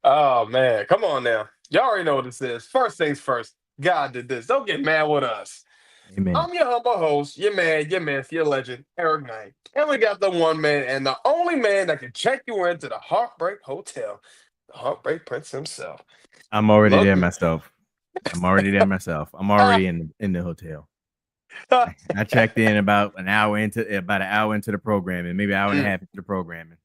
Oh man, come on now. Y'all already know what this is. First things first. God did this. Don't get mad with us. Amen. I'm your humble host, your man, your myth, your legend, Eric Knight. And we got the one man and the only man that can check you into the Heartbreak Hotel, the Heartbreak Prince himself. I'm already Look, there myself. I'm already there myself. I'm already in the hotel. I checked in about an hour into the programming, maybe an hour and a half into the programming.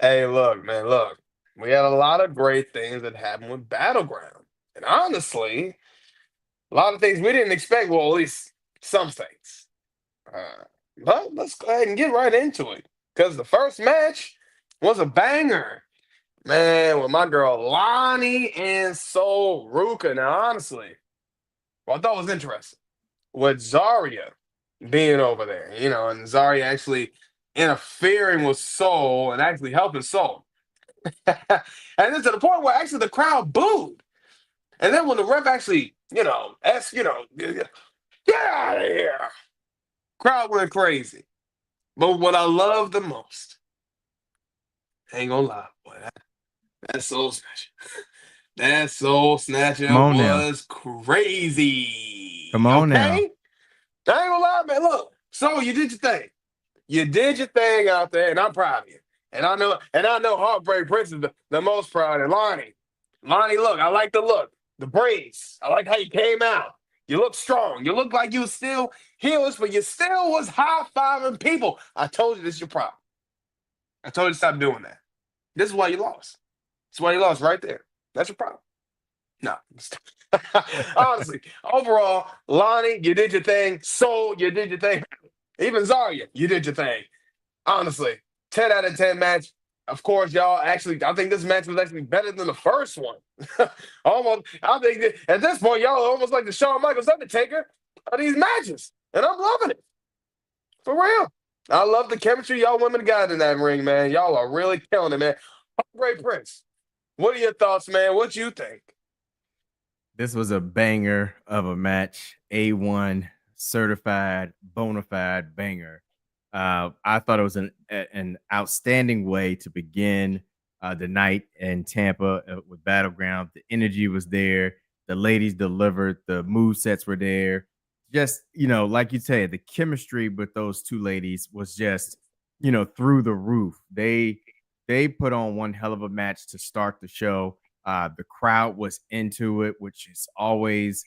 hey, look, man, look. We had a lot of great things that happened with Battleground. And honestly, a lot of things we didn't expect. Well, at least some things. Uh, but let's go ahead and get right into it. Because the first match was a banger. Man, with my girl Lonnie and Soul Ruka. Now, honestly, what I thought was interesting with Zarya being over there, and Zarya actually interfering with Soul and actually helping Soul. and then to the point where actually the crowd booed. And then when the ref actually, asked, get out of here, crowd went crazy. But what I love the most, ain't gonna lie, boy, that Soul Snatcher. That Soul Come Snatcher on now. was crazy. Come on Okay? now. I ain't gonna lie, man. Look, so you did your thing. You did your thing out there, and I'm proud of you. And I know Heartbreak Prince is the most proud. And Lonnie, look, I like the look, the braids. I like how you came out. You look strong. You look like you was still healers, but you still was high-fiving people. I told you this is your problem. I told you to stop doing that. This is why you lost. That's why you lost right there. That's your problem. No. Honestly, overall, Lonnie, you did your thing. Soul, you did your thing. Even Zarya, you did your thing. Honestly, 10 out of 10 match. Of course, y'all actually, I think this match was actually better than the first one. Almost, I think that at this point, y'all are almost like the Shawn Michaels Undertaker of these matches. And I'm loving it. For real. I love the chemistry y'all women got in that ring, man. Y'all are really killing it, man. Great Prince. What are your thoughts, man? What you think? This was a banger of a match. A1 certified, bona fide banger. I thought it was an outstanding way to begin the night in Tampa with Battleground. The energy was there. The ladies delivered. The move sets were there. Just, like you said, the chemistry with those two ladies was just, through the roof. They put on one hell of a match to start the show. The crowd was into it, which is always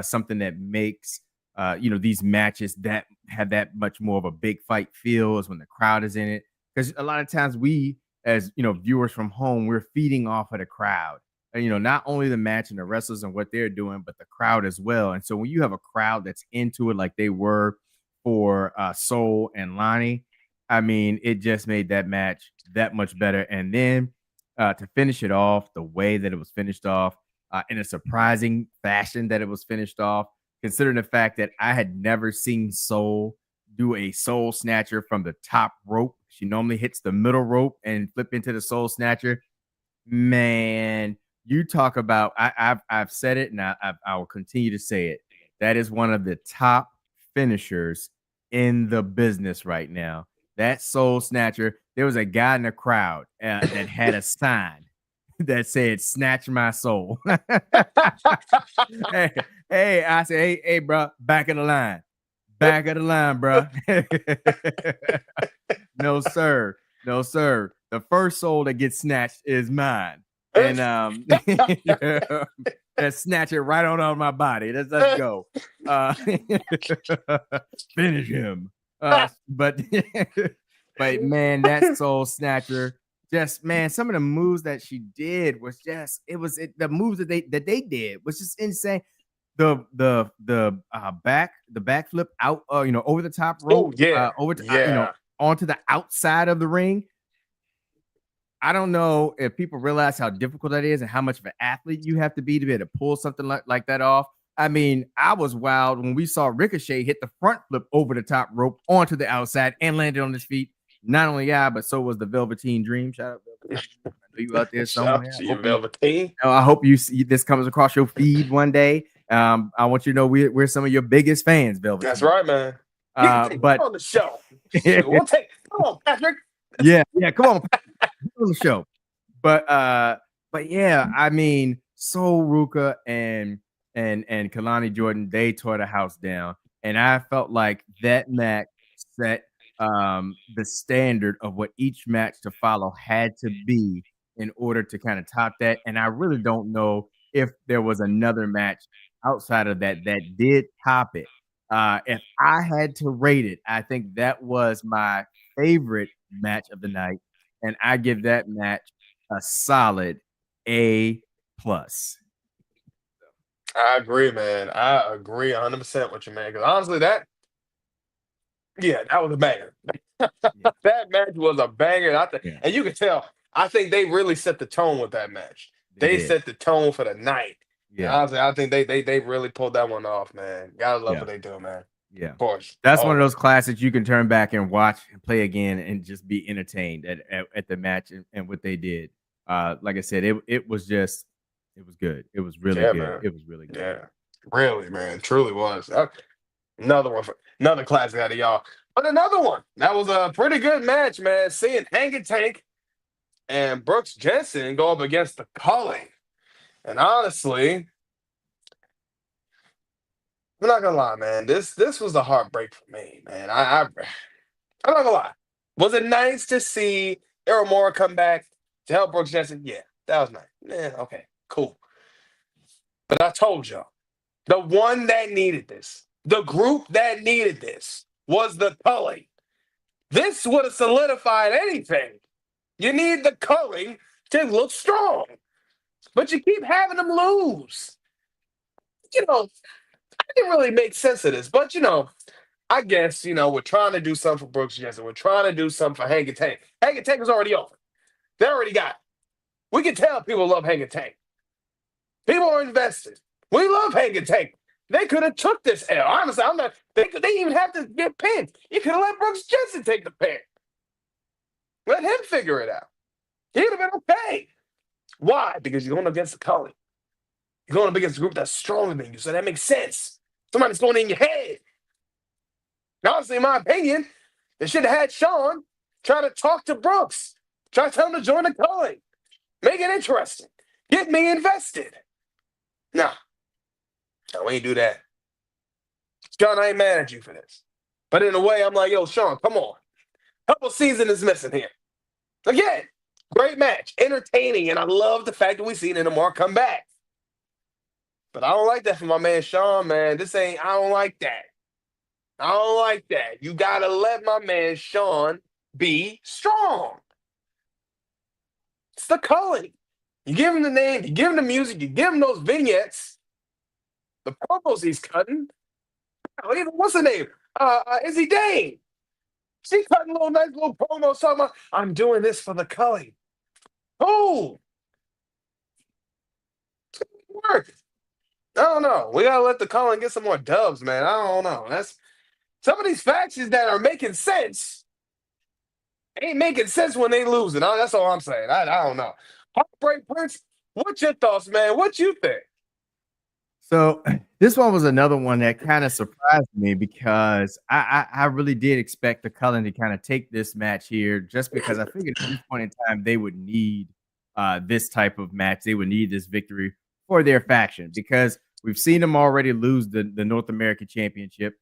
something that makes these matches that have that much more of a big fight feel is when the crowd is in it. Because a lot of times we, as viewers from home, we're feeding off of the crowd. And, not only the match and the wrestlers and what they're doing, but the crowd as well. And so when you have a crowd that's into it, like they were for Soul and Lonnie, I mean, it just made that match that much better. And then to finish it off the way that it was finished off, in a surprising fashion that it was finished off, considering the fact that I had never seen Soul do a Soul Snatcher from the top rope. She normally hits the middle rope and flip into the Soul Snatcher. Man, you talk about, I've said it and I will continue to say it. That is one of the top finishers in the business right now. That Soul Snatcher, there was a guy in the crowd that had a sign that said "Snatch my soul." hey, I said, hey, bro, back of the line, bro. No, sir, no, sir. The first soul that gets snatched is mine, and let's snatch it right on out of my body. Let's go. Finish him. But but man, that Soul Snatcher, just man, some of the moves that she did was just the moves that they did was just insane. The backflip out, over the top Oh rope, yeah, over to, yeah. onto the outside of the ring. I don't know if people realize how difficult that is and how much of an athlete you have to be be able to pull something like that off. I mean, I was wild when we saw Ricochet hit the front flip over the top rope onto the outside and landed on his feet. Not only I, but so was the Velveteen Dream. Shout out Velveteen Dream. I know you out there Shout out somewhere. to you, Velveteen. I hope you see this comes across your feed one day. I want you to know we're some of your biggest fans, That's Velveteen. right, man. Get But on the show. Shoot, we'll take. Come on, Patrick. yeah, come on. on the show. But yeah, I mean, Sol Ruka and Kalani Jordan, they tore the house down, and I felt like that match set the standard of what each match to follow had to be in order to kind of top that. And I really don't know if there was another match outside of that that did top it. If I had to rate it, I think that was my favorite match of the night, and I give that match a solid A plus. I agree, man. I agree 100% with you, man. Because honestly, that was a banger. Yeah. That match was a banger. Yeah. And you can tell, I think they really set the tone with that match. They did. set the tone for the night. And Yeah. honestly, I think they really pulled that one off, man. Gotta love Yeah. what they do, man. Yeah. Of course. That's one of those classics you can turn back and watch and play again and just be entertained at the match and what they did. Like I said, it was good. It was really good. Man. It was really good. Yeah. Really, man. Truly was. Another one another classic out of y'all. But another one. That was a pretty good match, man. Seeing Hangin' Tank and Brooks Jensen go up against the Culling. And honestly, I'm not gonna lie, man. This was a heartbreak for me, man. I'm not gonna lie. Was it nice to see Errol Moore come back to help Brooks Jensen? Yeah, that was nice. Yeah, okay, cool. But I told y'all, the one that needed this, the group that needed this, was the Culling. This would have solidified anything. You need the Culling to look strong, but you keep having them lose. I didn't really make sense of this, but I guess, we're trying to do something for Brooks Jensen. We're trying to do something for Hangin' Tank. Hangin' Tank is already over. They already got it. We can tell people love Hangin' Tank. People are invested. We love Hangin' Tank. They could have took this L. Honestly, I'm not. They didn't even have to get pinned. You could have let Brooks Jensen take the pin. Let him figure it out. He'd have been okay. Why? Because you're going against the Culling. You're going up against a group that's stronger than you, so that makes sense. Somebody's going in your head. Honestly, in my opinion, they should have had Sean try to talk to Brooks. Try to tell him to join the Culling. Make it interesting. Get me invested. Nah. No, we ain't do that. Sean, I ain't mad at you for this. But in a way, I'm like, yo, Sean, come on. Couple season is missing here. Again, great match. Entertaining, and I love the fact that we seen Inamar come back. But I don't like that for my man Sean, man. I don't like that. I don't like that. You got to let my man Sean be strong. It's the Culling. You give him the name, you give him the music, you give him those vignettes, the promos he's cutting. What's the name? Izzy Dane. She cutting nice little promos talking about, I'm doing this for the Culling. Oh! Work. I don't know. We got to let the Culling get some more dubs, man. I don't know. That's some of these factions that are making sense ain't making sense when they losing. That's all I'm saying. I don't know. Heartbreak Prince, what's your thoughts, man? What you think? So this one was another one that kind of surprised me because I really did expect the Cullen to kind of take this match here just because I figured at this point in time they would need this type of match. They would need this victory for their faction because we've seen them already lose the North American Championship.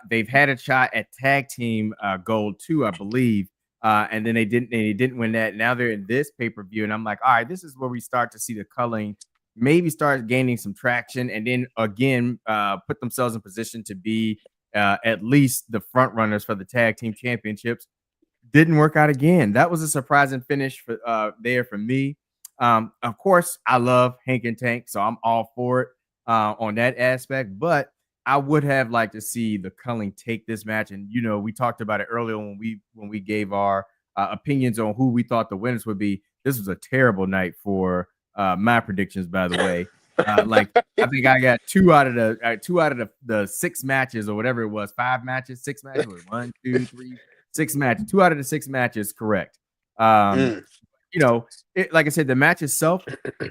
They've had a shot at tag team gold too, I believe. And then they didn't win that. Now they're in this pay-per-view. And I'm like, all right, this is where we start to see the Culling maybe start gaining some traction and then again put themselves in position to be at least the front runners for the tag team championships. Didn't work out again. That was a surprising finish for there for me. Of course, I love Hangin' Tank, so I'm all for it on that aspect. But I would have liked to see the Culling take this match. And, we talked about it earlier when we gave our opinions on who we thought the winners would be. This was a terrible night for my predictions, by the way. I think I got two out of the 6 matches or whatever it was, 5 matches, 6 matches, 1, 2, 3, 6 matches. 2 out of the 6 matches, correct. Like I said, the match itself,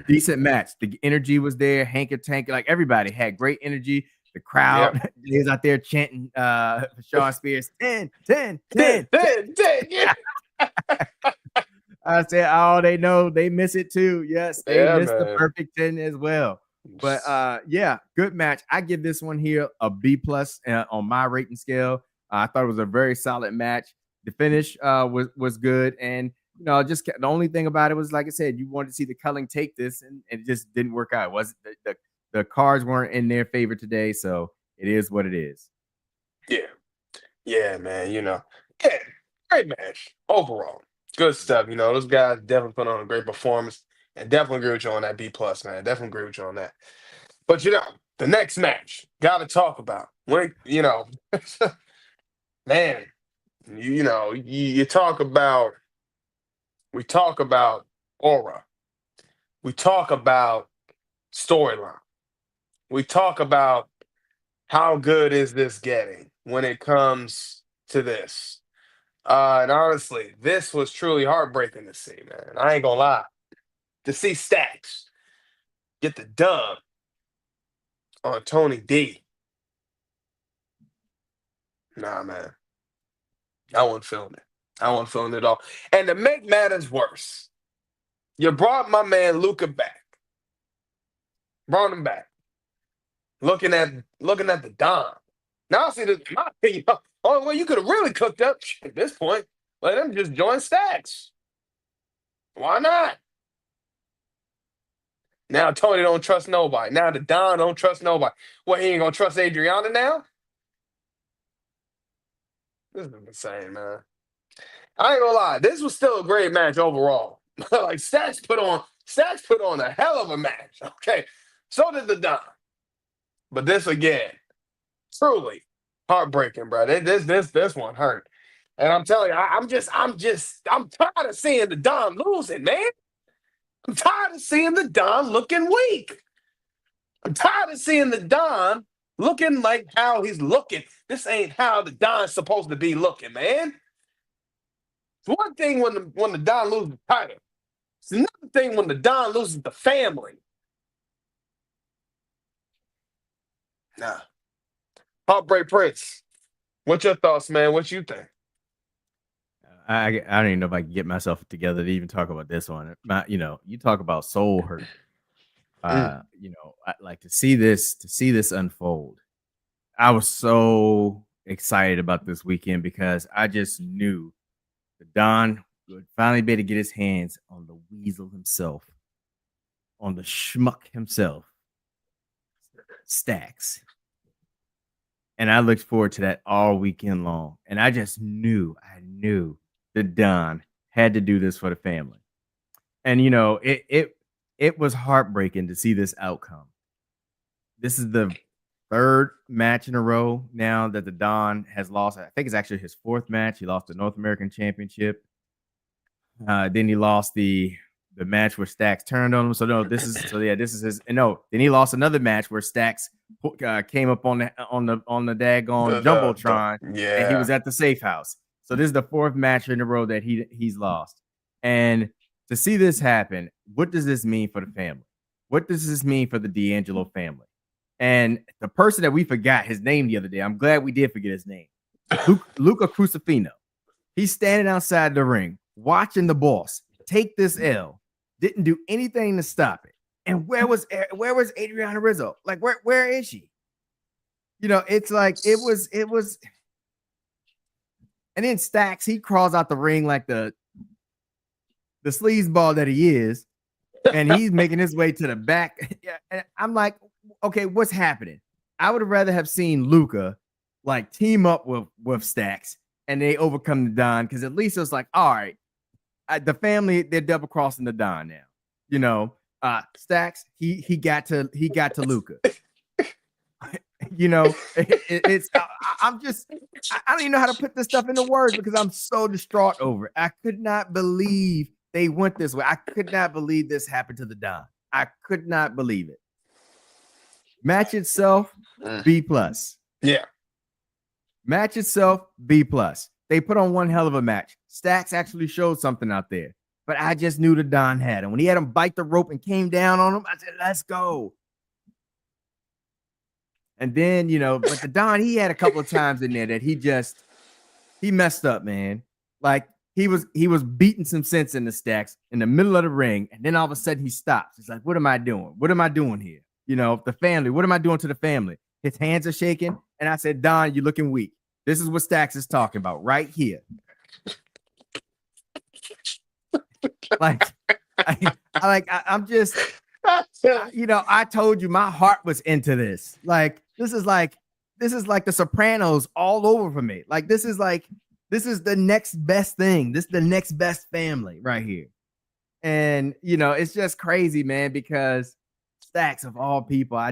decent match. The energy was there. Hangin' Tank, like everybody had great energy. The crowd is out there chanting Sean Spears 10, 10, 10, 10, 10. Yeah. I said, oh, they know they miss it too. Yes, they Yeah, missed the man. perfect 10 as well. But yeah, good match. I give this one here a B plus on my rating scale. I thought it was a very solid match. The finish was good, and just the only thing about it was, like I said, you wanted to see the Culling take this, and it just didn't work out. It wasn't the cards weren't in their favor today, so it is what it is. Yeah, man. Yeah, great match overall. Good stuff. Those guys definitely put on a great performance, and definitely agree with you on that B plus, man. Definitely agree with you on that. But the next match, got to talk about man. You talk about. We talk about aura. We talk about storyline. We talk about how good is this getting when it comes to this. And honestly, this was truly heartbreaking to see, man. I ain't gonna lie. To see Stacks get the dub on Tony D. Nah, man. I wasn't feeling it. I wasn't feeling it at all. And to make matters worse, you brought my man Luca back. Brought him back. Looking at the Don. Now, see, in my opinion, only way you could have really cooked up at this point, let him just join Stacks. Why not? Now Tony don't trust nobody. Now the Don don't trust nobody. What, he ain't gonna trust Adriana now? This is insane, man. I ain't gonna lie. This was still a great match overall. Like Stacks put on a hell of a match. Okay. So did the Don. But this again, truly heartbreaking, bro. This one hurt. And I'm telling you, I'm tired of seeing the Don losing, man. I'm tired of seeing the Don looking weak. I'm tired of seeing the Don looking like how he's looking. This ain't how the Don's supposed to be looking, man. It's one thing when the Don loses the title. It's another thing when the Don loses the family. Nah. Heartbreak Prince. What's your thoughts, man? What you think? I don't even know if I can get myself together to even talk about this one. You talk about soul hurt. I like to see this unfold. I was so excited about this weekend because I just knew that Don would finally be able to get his hands on the weasel himself, on the schmuck himself, Stacks. And I looked forward to that all weekend long. And I just knew that Don had to do this for the family. And it was heartbreaking to see this outcome. This is the third match in a row now that the Don has lost. I think it's actually his fourth match. He lost the North American Championship. Then he lost the match where Stacks turned on him. This is his. No, then he lost another match where Stacks came up on the daggone jumbotron, and he was at the safe house. So this is the fourth match in a row that he's lost. And to see this happen, what does this mean for the family? What does this mean for the D'Angelo family? And the person that we forgot his name the other day, I'm glad we did forget his name, Luca Crucifino. He's standing outside the ring, watching the boss take this L. Didn't do anything to stop it. And where was Adriana Rizzo? Like, where is she? It's like it was. And then Stacks, he crawls out the ring like the sleazeball that he is, and he's making his way to the back. And I'm like, okay, what's happening? I would have rather have seen Luca like team up with Stacks and they overcome the Don, because at least it was like, all right, the family, they're double crossing the Don now. Stacks, he got to Luca. I don't even know how to put this stuff into words because I'm so distraught over it. I could not believe they went this way. I could not believe this happened to the Don. I could not believe it. Match itself, B plus. Yeah. Match itself, B plus. They put on one hell of a match. Stacks actually showed something out there, but I just knew the Don had him. When he had him bite the rope and came down on him, I said, let's go. And then, but the Don, he had a couple of times in there that he messed up, man. Like, he was beating some sense in the Stacks in the middle of the ring, and then all of a sudden he stops. He's like, "What am I doing? What am I doing here? You know, the family. What am I doing to the family?" His hands are shaking, and I said, "Don, you're looking weak. This is what Stacks is talking about right here." I'm just, you know, I told you my heart was into this. Like, this is like the Sopranos all over for me. Like, this is the next best thing. This is the next best family right here. And, you know, it's just crazy, man, because Stacks of all people, I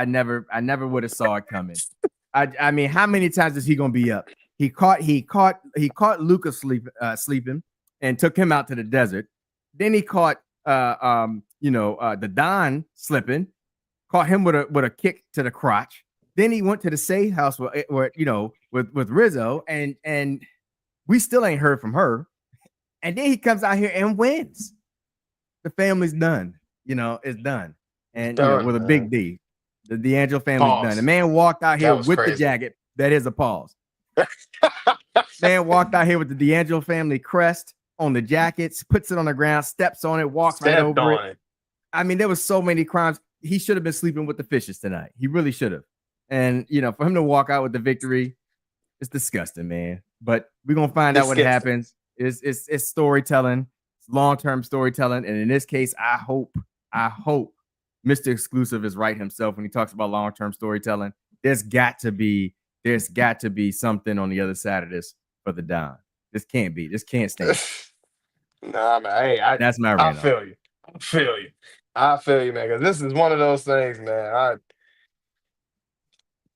never would have saw it coming. I mean, how many times is he gonna be up? He caught Lucas sleeping and took him out to the desert. Then he caught the Don slipping, caught him with a kick to the crotch. Then he went to the safe house with Rizzo, and we still ain't heard from her. And then he comes out here and wins. The family's done. You know, it's done. And with a big D. The D'Angelo family's done. The man walked out here with the jacket. That is a pause. Man walked out here with the D'Angelo family crest on the jackets, puts it on the ground, steps on it, walks right over it. I mean, there was so many crimes. He should have been sleeping with the fishes tonight. He really should have. And, you know, for him to walk out with the victory, it's disgusting, man. But we're going to find out what happens. It's storytelling. It's long-term storytelling. And in this case, I hope Mr. Xclusive is right himself when he talks about long-term storytelling. There's got to be something on the other side of this for the Don. This can't be. This can't stand. Nah, man. Hey, that's my rant. I feel you, man. Because this is one of those things, man.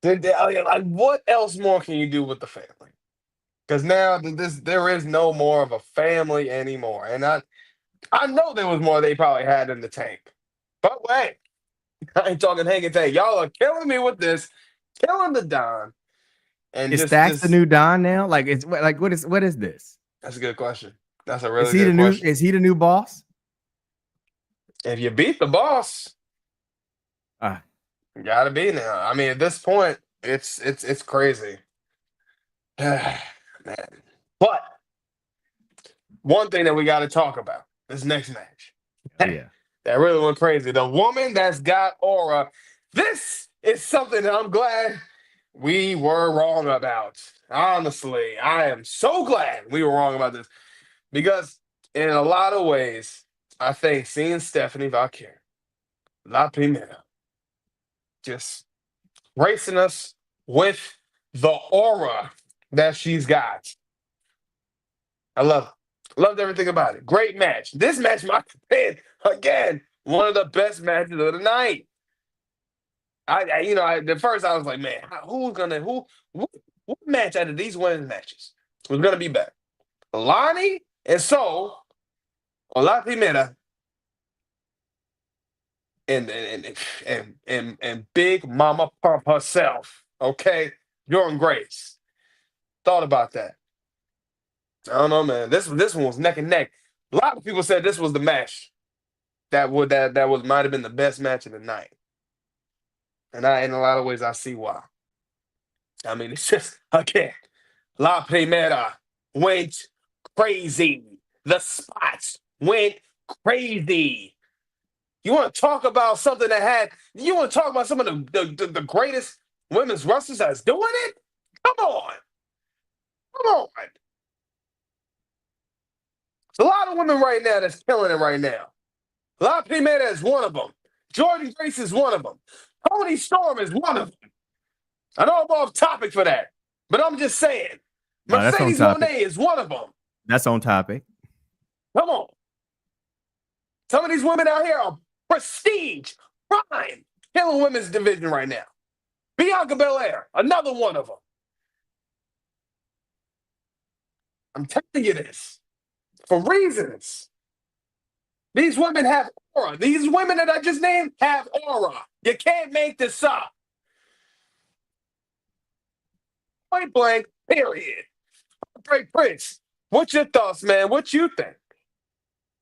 Like, what else more can you do with the family? Because now there is no more of a family anymore. And I know there was more they probably had in the tank. But wait, I ain't talking hank and tank. Y'all are killing me with this, killing the Don. And is Stacks the new Don now? Like, it's like what is this? That's a good question. That's a really good question. Is he the new boss? If you beat the boss, you gotta be now. I mean, at this point, it's crazy. Man. But one thing that we got to talk about this next match. Yeah. That really went crazy. The woman that's got aura. This is something that I'm glad we were wrong about. Honestly, I am so glad we were wrong about this. Because in a lot of ways, I think seeing Stephanie Valkyrie, La Primera, just racing us with the aura that she's got. I love it. Loved everything about it. Great match. This match might have been, again, one of the best matches of the night. At first I was like, man, what match out of these women's matches was gonna be better? Lonnie and Sol, or La Primera, and Big Mama Pump herself, okay? Jordan Grace. Thought about that. I don't know, man. This one was neck and neck. A lot of people said this was the match that might have been the best match of the night. And in a lot of ways, I see why. I mean, it's just, again, La Primera went crazy. The spots went crazy. You want to talk about something you want to talk about some of the greatest women's wrestlers that's doing it? Come on. There's a lot of women right now that's killing it right now. La Primera is one of them. Jordan Grace is one of them. Toni Storm is one of them. I know I'm off topic for that, but I'm just saying. No, Mercedes Moné is one of them. That's on topic. Come on. Some of these women out here are prestige, prime, killing women's division right now. Bianca Belair, another one of them. I'm telling you this for reasons. These women have aura. These women that I just named have aura. You can't make this up. Point blank, period. Great Prince. What's your thoughts, man? What you think?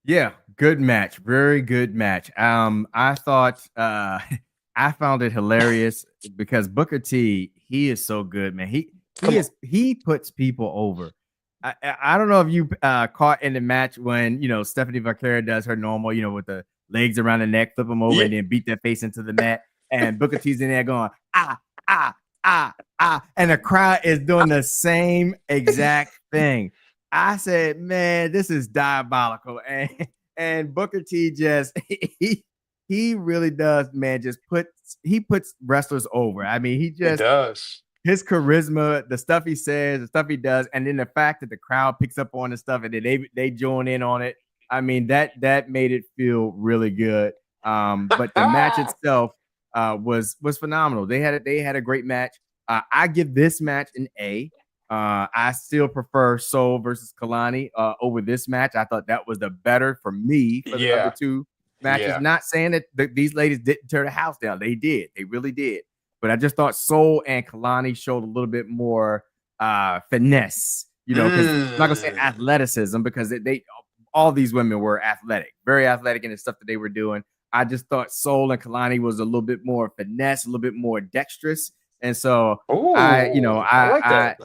Yeah, good match. Very good match. I thought I found it hilarious because Booker T, he is so good, man. He puts people over. I don't know if you caught in the match when, Stephanie Vaquera does her normal, with the legs around the neck, flip them over, Yeah. and then beat their face into the mat. And Booker T's in there going, ah, ah, ah, ah. And the crowd is doing the same exact thing. I said, man, this is diabolical. And Booker T just, he really does, man, he puts wrestlers over. I mean, he It just, does. his charisma, the stuff he says, the stuff he does, and then the fact that the crowd picks up on the stuff and then they join in on it. I mean, that made it feel really good. But the match itself was phenomenal. They had a great match. I give this match an A. I still prefer Soul versus Kalani over this match. I thought that was the better for me for the other two matches. Yeah. Not saying that these ladies didn't tear the house down. They did. They really did. But I just thought Soul and Kalani showed a little bit more finesse, because I'm not gonna say athleticism, because they all these women were athletic, very athletic in the stuff that they were doing. I just thought Soul and Kalani was a little bit more finesse, a little bit more dexterous, and so I like that.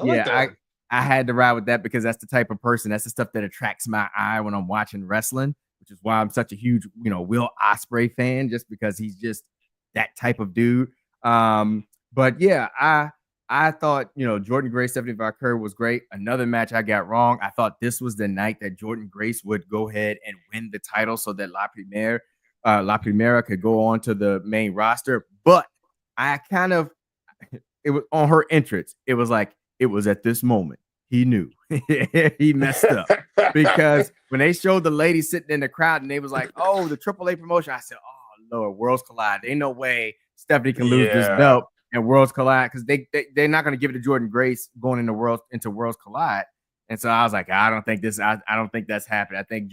I had to ride with that because that's the type of person, that's the stuff that attracts my eye when I'm watching wrestling, which is why I'm such a huge, Will Ospreay fan, just because he's just that type of dude. But yeah, I thought, Jordan Grace, Stephanie Vaquer was great. Another match I got wrong. I thought this was the night that Jordan Grace would go ahead and win the title so that La Primera could go on to the main roster. But it was on her entrance. It was like, it was at this moment he knew he messed up, because when they showed the lady sitting in the crowd and they was like, oh, the AAA promotion, I said, oh Lord, Worlds Collide. Ain't no way Stephanie can lose this belt and Worlds Collide, because they're not going to give it to Jordan Grace going into Worlds Collide. And so I was like, I don't think that's happening. I think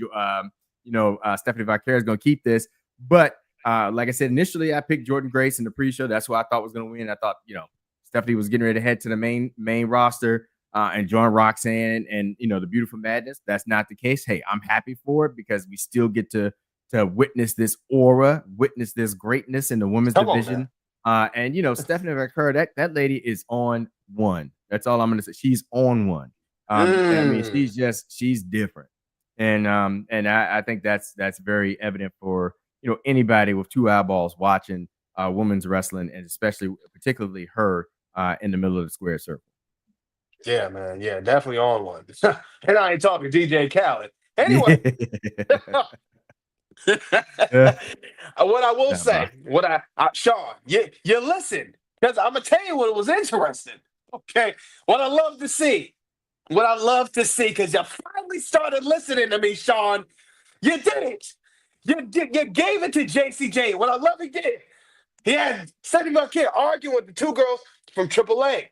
Stephanie Vaquer is going to keep this. But like I said, initially I picked Jordan Grace in the pre-show. That's who I thought was going to win. I thought, Stephanie was getting ready to head to the main roster and join Roxanne and the Beautiful Madness. That's not the case. Hey, I'm happy for it, because we still get to witness this aura, witness this greatness in the women's division. And Stephanie Vaquer, that lady is on one. That's all I'm gonna say. She's on one. I mean, she's different. And I think that's very evident for anybody with two eyeballs watching women's wrestling, and particularly her in the middle of the square circle. Yeah, man. Yeah, definitely on one. And I ain't talking DJ Khaled. Anyway, what I will say, Sean, you listen, because I'm gonna tell you what was interesting. Okay, what I love to see, because you finally started listening to me, Sean. You did it. You gave it to JCJ. What I love he did. He had Stephanie Vaquer arguing with the two girls from AAA.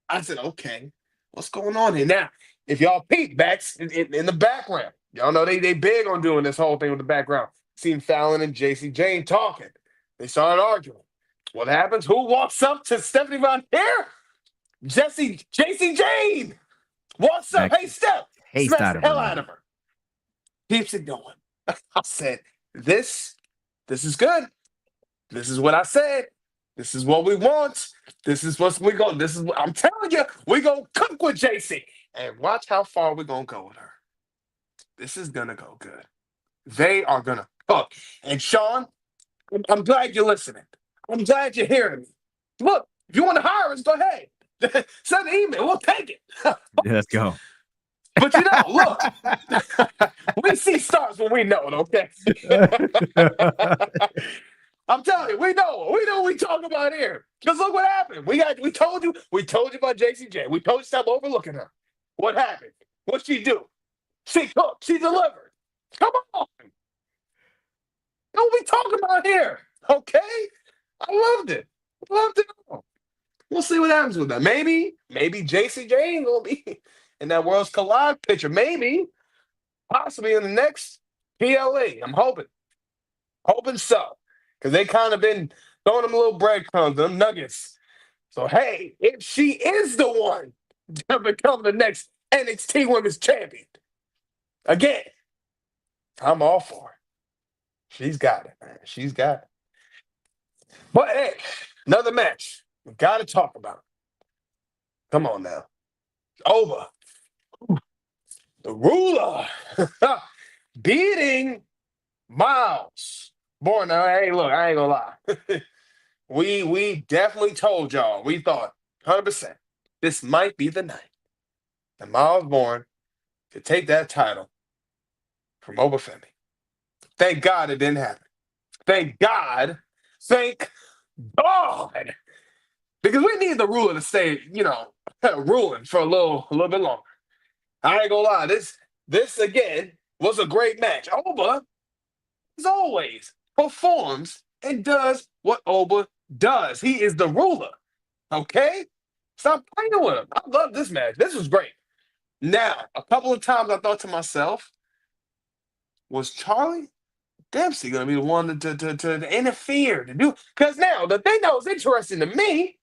I said, okay, what's going on here? Now, if y'all peek back in the background, y'all know they big on doing this whole thing with the background. Seen Fallon and JC Jane talking. They started arguing. What happens? Who walks up to Stephanie Vaquer? JC Jane walks up. Hey, Steph. Smash the hell out of her. Keeps it going. I said, this is good. This is what I said. This is what we want. This is what we go. This is what I'm telling you. We gonna cook with JC, and watch how far we gonna go with her. This is gonna go good. They are gonna cook. And Sean, I'm glad you're listening. I'm glad you're hearing me. Look, if you want to hire us, go ahead. Send an email. We'll take it. Let's go. But look, we see stars when we know it, okay? I'm telling you, we know what we talk about here. Because look what happened. We told you about JCJ. We told you stop overlooking her. What happened? What'd she do? She cooked. She delivered. Come on. What we talking about here? Okay? I loved it. All. We'll see what happens with that. Maybe JC Jane will be in that Worlds Collide picture. Maybe, possibly in the next PLE. I'm hoping so, because they kind of been throwing them little breadcrumbs, them nuggets. So hey, if she is the one to become the next NXT Women's Champion, again, I'm all for it. She's got it, man. She's got it. But hey, another match we got to talk about. Come on now, over. The ruler beating Miles. Boy, now, hey, look, I ain't gonna lie. We definitely told y'all. We thought 100% this might be the night that Miles Bourne could take that title from Obafemi. Thank God it didn't happen. Thank God. Thank God. Because we need the ruler to stay, ruling for a little bit longer. I ain't gonna lie. This again was a great match. Oba, as always, performs and does what Oba does. He is the ruler. Okay? Stop playing with him. I love this match. This was great. Now, a couple of times I thought to myself, was Charlie Dempsey going to be the one to interfere, to do? Because now, the thing that was interesting to me,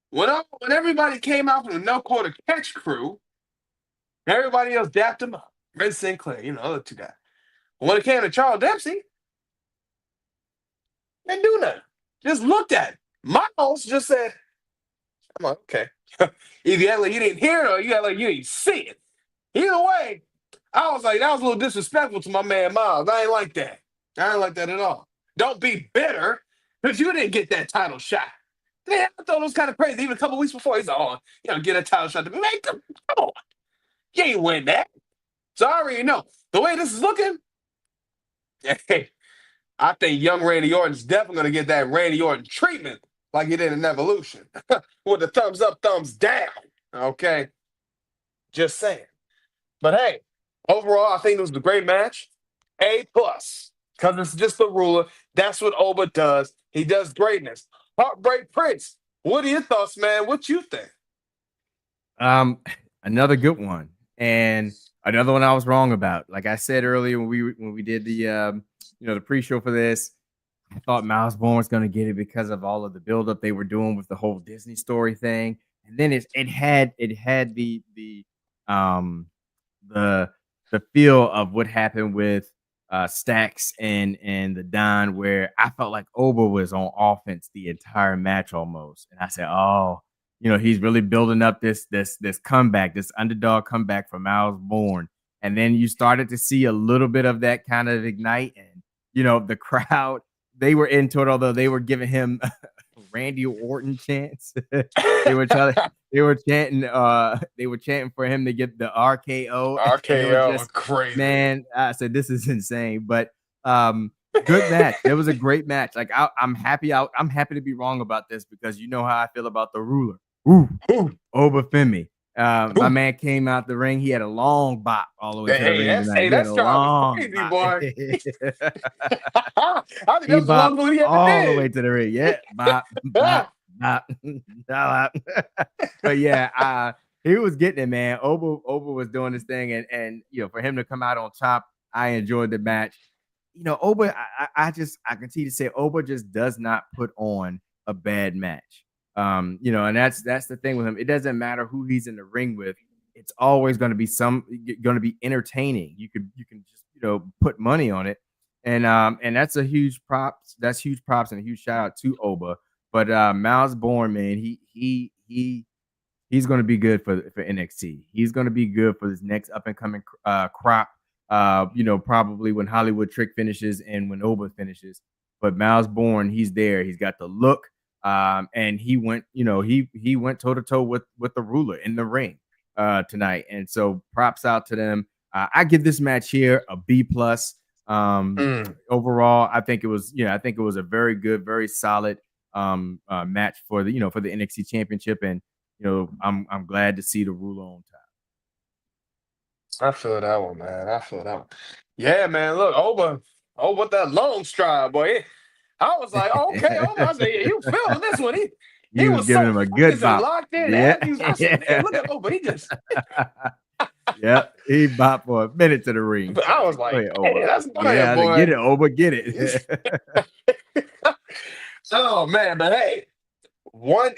when everybody came out from the No Quarter Catch crew, everybody else dapped him up. Red Sinclair, other two guys. But when it came to Charles Dempsey, they didn't do nothing. Just looked at it. Miles just said, I'm like, okay. Either you act like you didn't hear it or you act like you didn't see it. Either way, I was like, that was a little disrespectful to my man Miles. I ain't like that. I ain't like that at all. Don't be bitter because you didn't get that title shot. Yeah, I thought it was kind of crazy. Even a couple weeks before, he's like, oh, get a title shot to me. Man, come on. You ain't win that. So I already know. The way this is looking, hey, I think young Randy Orton's definitely going to get that Randy Orton treatment like he did in Evolution. With the thumbs up, thumbs down. Okay? Just saying. But hey, overall, I think it was a great match. A plus. Because it's just the ruler. That's what Oba does. He does greatness. Heartbreak Prince. What are your thoughts, man? What you think? Another good one. And another one I was wrong about. Like I said earlier when we did the the pre-show for this, I thought Miles Bourne was going to get it because of all of the buildup they were doing with the whole Disney story thing. And then it had the feel of what happened with Stacks and the Don, where I felt like Oba was on offense the entire match almost. And I said, oh, he's really building up this comeback, this underdog comeback for Miles Bourne. And then you started to see a little bit of that kind of ignite. And, the crowd, they were into it, although they were giving him Randy Orton chants. They were chanting for him to get the RKO. RKO, crazy. Man, I said, this is insane. But good match. It was a great match. Like I'm happy to be wrong about this because you know how I feel about the ruler. Ooh. Obafemi. My man came out the ring. He had a long bop all the way to the ring tonight. That's driving crazy, boy. I think that's the longest one he ever all did. The way to the ring. Yeah, bop, bop, bop, bop. But yeah, he was getting it, man. Oba was doing this thing, and for him to come out on top, I enjoyed the match. Oba, I continue to say Oba just does not put on a bad match. And that's the thing with him. It doesn't matter who he's in the ring with. It's always going to be entertaining. You can just put money on it, and that's a huge props. That's huge props and a huge shout out to Oba. But Miles Bourne, man, he's going to be good for NXT. He's going to be good for this next up and coming crop. Probably when Hollywood Trick finishes and when Oba finishes. But Miles Bourne, he's there. He's got the look. And he went, he went toe to toe with the ruler in the ring tonight. And so props out to them. I give this match here a B plus. Overall, I think it was a very good, very solid match for the NXT Championship. And I'm glad to see the ruler on top. I feel that one, man. I feel that one. Yeah, man. Look, Oba with that long stride, boy. I was like, okay, Oba. I said, yeah, you feeling this one? He was giving so him a good bop. Locked in. Yeah. I said, man, look at Oba. He just. Yeah, he bopped for a minute to the ring. But I was like, hey, that's fire, boy. Get it, Oba, get it. Oh man, but hey, look,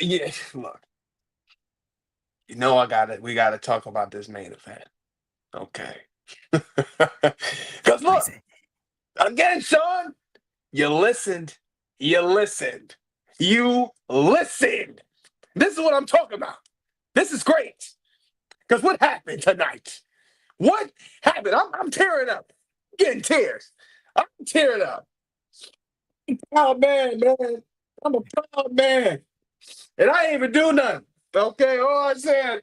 we gotta talk about this main event. Okay. Because look, again, Sean, you listened. This is what I'm talking about. This is great. Because what happened tonight? What happened? I'm tearing up. I'm getting tears. I'm tearing up. Oh man. I'm a proud man. And I ain't even do nothing. Okay, all I said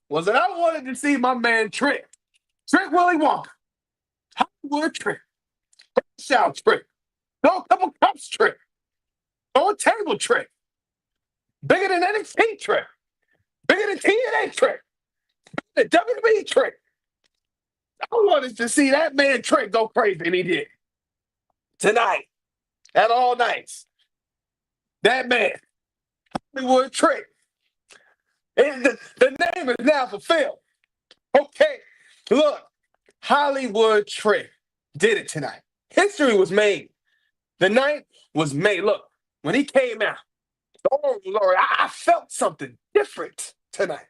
was that I wanted to see my man Trick Willie Wonka, Hollywood Trick, shout Trick, throw a couple cups Trick, throw a table Trick, bigger than NXT Trick, bigger than TNA Trick, the WWE Trick. I wanted to see that man Trick go crazy, and he did. Tonight, at all nights, that man, Hollywood Trick, and the name is now fulfilled. Okay, look, Hollywood Trick did it tonight. History was made. The night was made. Look, when he came out, oh Lord, I felt something different tonight.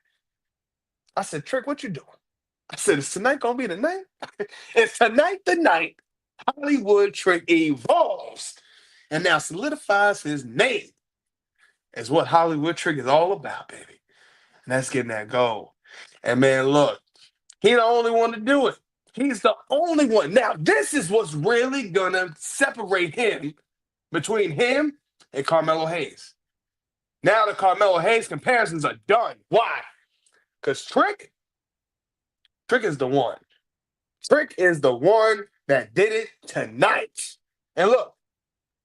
I said, Trick, what you doing? I said, is tonight gonna be the night? Is tonight the night Hollywood Trick evolves and now solidifies his name as what Hollywood Trick is all about, baby. And that's getting that gold. And man, look, he the only one to do it. He's the only one. Now, this is what's really gonna separate him between him and Carmelo Hayes. Now the Carmelo Hayes comparisons are done. Why? Because Trick is the one. Trick is the one that did it tonight. And look,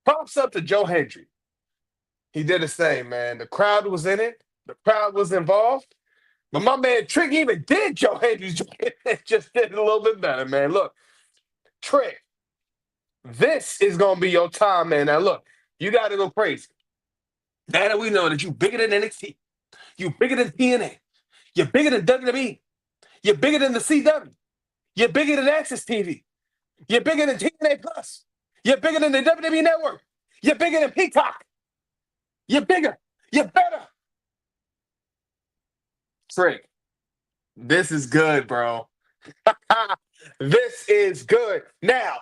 props up to Joe Hendry. He did his thing, man. The crowd was in it. The crowd was involved. But my man Trick even did Joe Hendry's just did it a little bit better, man. Look, Trick, this is going to be your time, man. Now, look, you got to go crazy. Now that we know that you bigger than NXT, you bigger than TNA, you're bigger than WWE, you're bigger than the CW, you're bigger than Access TV, you're bigger than TNA Plus, you're bigger than the WWE Network, you're bigger than Peacock, you're bigger, you're better. Trick, this is good, bro. This is good. Now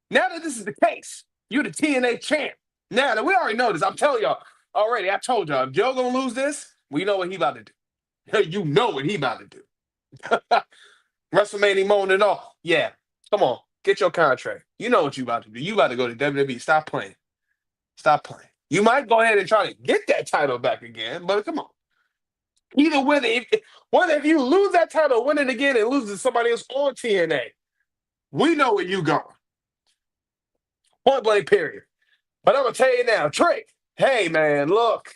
that this is the case, you're the TNA champ. Now that we already know this, I'm telling y'all already. I told y'all, if Joe gonna lose this, we know what he about to do. You know what he about to do. WrestleMania moment and all. Yeah, come on, get your contract. You know what you about to do. You about to go to WWE. Stop playing. Stop playing. You might go ahead and try to get that title back again, but come on. Either whether if you lose that title, win it again, and lose to somebody else on TNA, we know where you going. Point blank, period. But I'm gonna tell you now, Trick. Hey man, look,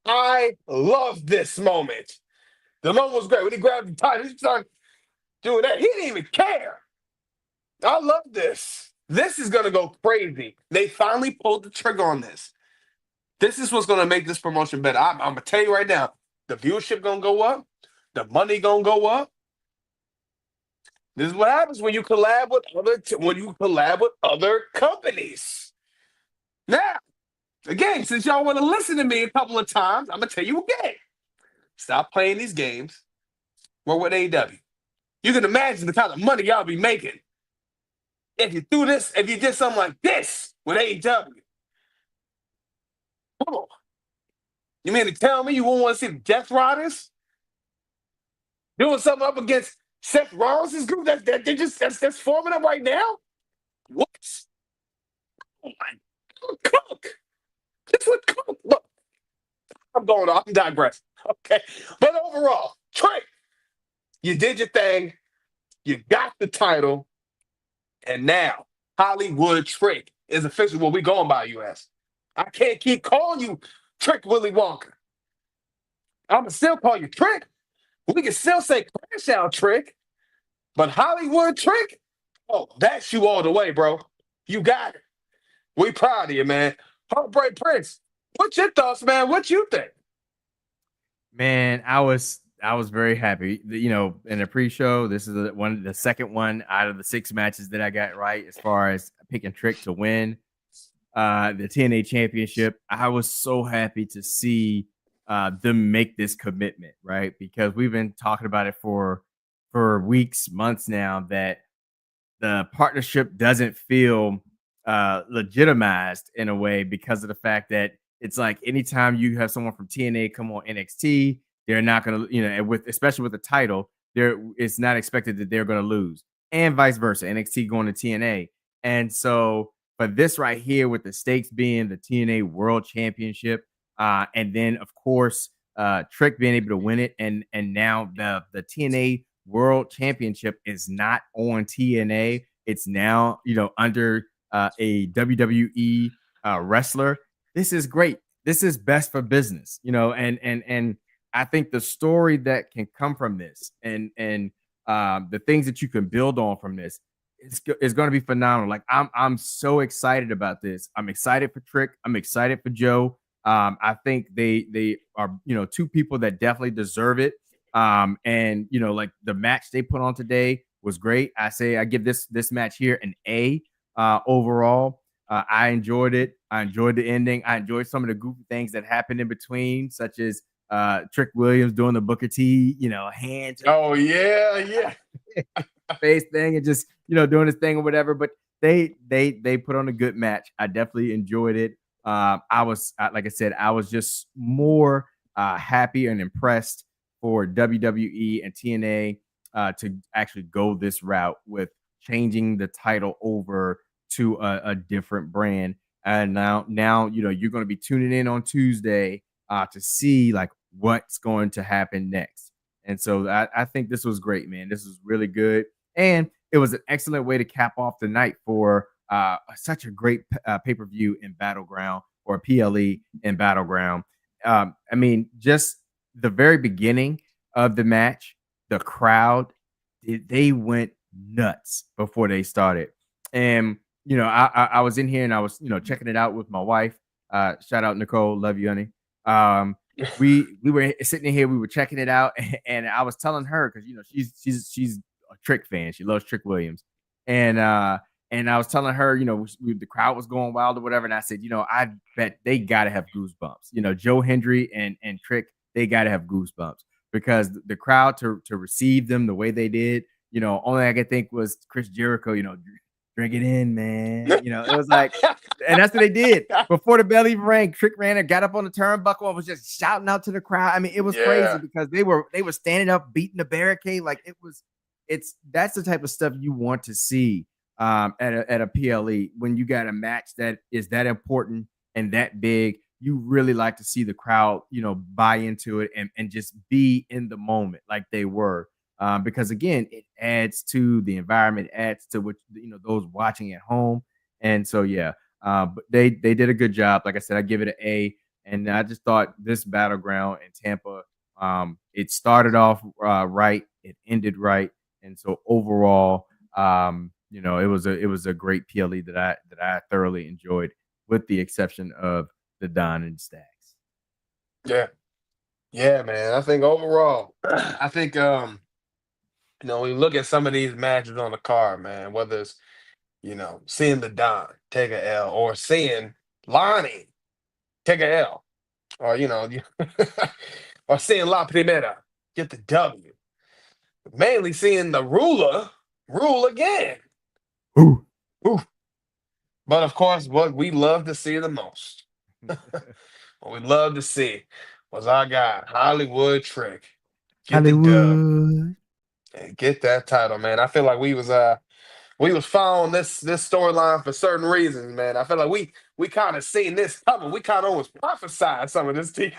I love this moment. The moment was great when he grabbed the title. He started doing that. He didn't even care. I love this. This is gonna go crazy. They finally pulled the trigger on this. This is what's gonna make this promotion better. I'm gonna tell you right now. The viewership gonna go up. The money gonna go up. This is what happens when you collab with other companies. Now, again, since y'all want to listen to me a couple of times, I'm gonna tell you again. Stop playing these games. We're with AEW. You can imagine the kind of money y'all be making if you did something like this with AEW. Come on. You mean to tell me you won't want to see the Death Riders doing something up against Seth Rollins' group that's forming up right now? What? Oh my Cook. This would Cook. Look, I'm digressing. Okay. But overall, Trick, you did your thing, you got the title, and now Hollywood Trick is officially what we going by, US. I can't keep calling you Trick Willie Wonka. I'm going to still call you Trick. We can still say Crash Out Trick. But Hollywood Trick, oh, that's you all the way, bro. You got it. We proud of you, man. Heartbreak Prince, what's your thoughts, man? What you think? Man, I was very happy. You know, in the pre-show, this is the second one out of the 6 matches that I got right as far as picking Trick to win the TNA Championship. I was so happy to see them make this commitment, right? Because we've been talking about it for weeks, months now, that the partnership doesn't feel legitimized in a way because of the fact that it's like anytime you have someone from TNA come on NXT, they're not going to, especially with the title, it's not expected that they're going to lose, and vice versa. NXT going to TNA, and so for this right here, with the stakes being the TNA World Championship, and then of course Trick being able to win it, and now the TNA World Championship is not on TNA. It's now under a WWE wrestler. This is great. This is best for business, and I think the story that can come from this, and the things that you can build on from this, is going to be phenomenal. Like I'm so excited about this. I'm excited for Trick. I'm excited for Joe. I think they are two people that definitely deserve it. And like the match they put on today was great. I give this match here an A overall. I enjoyed it. I enjoyed the ending. I enjoyed some of the goofy things that happened in between, such as Trick Williams doing the Booker T, hand. Oh yeah. Face thing, and just doing his thing or whatever. But they put on a good match. I definitely enjoyed it. I was like I said, I was just more happy and impressed for WWE and TNA to actually go this route with changing the title over to a different brand. And now you're going to be tuning in on Tuesday to see like what's going to happen next. And so I think this was great, man. This was really good. And it was an excellent way to cap off the night for such a great pay-per-view in Battleground, or PLE in Battleground. I mean, just the very beginning of the match, the crowd, they went nuts before they started. And, I was in here and I was, checking it out with my wife. Shout out Nicole. Love you, honey. We were sitting in here, we were checking it out, and I was telling her, because she's a Trick fan. She loves Trick Williams. And I was telling her, the crowd was going wild or whatever. And I said, I bet they got to have goosebumps. Joe Hendry and Trick, they got to have goosebumps, because the crowd to receive them the way they did, only I could think was Chris Jericho, drink it in, man. It was like, and that's what they did. Before the bell even rang, Trick ran and got up on the turnbuckle and was just shouting out to the crowd. I mean, it was crazy, because they were standing up, beating the barricade. Like that's the type of stuff you want to see at a PLE. When you got a match that is that important and that big, you really like to see the crowd, buy into it and just be in the moment like they were. Because again, it adds to the environment, adds to what those watching at home. And so but they did a good job. Like I said, I give it an A. And I just thought this Battleground in Tampa, it started off right, it ended right. And so overall, it was a great PLE that I thoroughly enjoyed, with the exception of the Don and Stacks. Yeah, man. I think overall, I think when you look at some of these matches on the card, man, whether it's seeing the Don take a L, or seeing Lonnie take a L, or or seeing La Primera get the W, mainly seeing the Ruler rule again. Ooh. But of course, what we love to see the most, what we love to see, was our guy Hollywood Trick get the dub and get that title, man. I feel like we was following this storyline for certain reasons, man. I feel like we kind of seen this coming. We kind of almost prophesied some of this team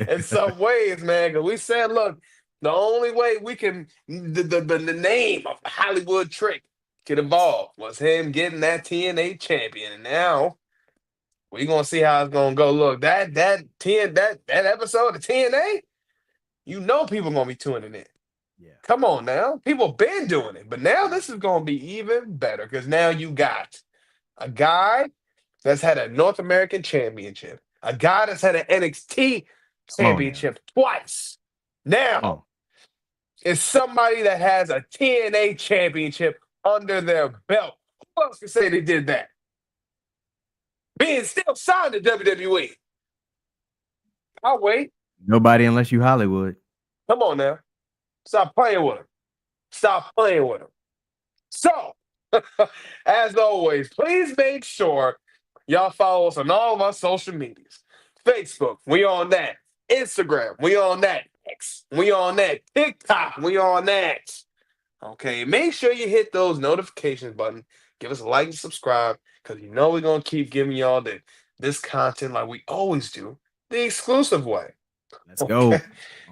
in some ways, man. Because we said, look, the only way we can the name of Hollywood Trick could evolve was him getting that TNA champion, and now we're gonna see how it's gonna go. Look, that episode of TNA, people gonna be tuning in. Yeah. Come on now. People been doing it, but now this is going to be even better, because now you got a guy that's had a North American championship, a guy that's had an NXT championship twice. Now it's somebody that has a TNA championship under their belt. Who else can say they did that? Being still signed to WWE. I'll wait. Nobody unless you Hollywood. Come on now. Stop playing with him. Stop playing with him. So, as always, please make sure y'all follow us on all of our social medias. Facebook, we on that. Instagram, we on that. X. We on that. TikTok. We on that. Okay. Make sure you hit those notifications button. Give us a like and subscribe because you know we're gonna keep giving y'all this content like we always do, the exclusive way. Let's Okay. go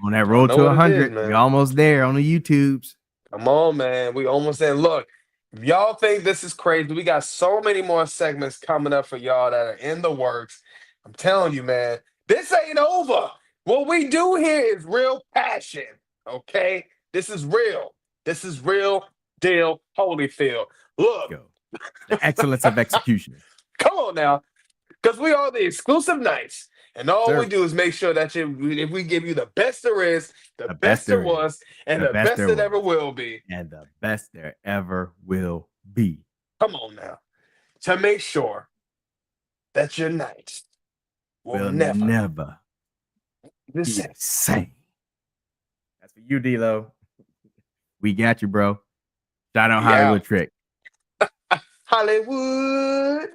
on that Y'all road know to what it is, 100. man. We're almost there on the YouTubes. Come on, man. We almost in. Look, if y'all think this is crazy, we got so many more segments coming up for y'all that are in the works. I'm telling you, man, this ain't over. What we do here is real passion. Okay? This is real. This is real deal Holyfield. Look, Go. The excellence of execution. come on now. Because we are the exclusive Knights. And all we Sir. do is make sure that if we give you the best there is, the The best best there there is, was, and the the best best there that ever was, will be. and the best there ever will be. Come on now. To make sure that your nights will never be the be same. the same. That's for you, D-Lo. We got you, bro. Shout out We Hollywood out. Trick. Hollywood.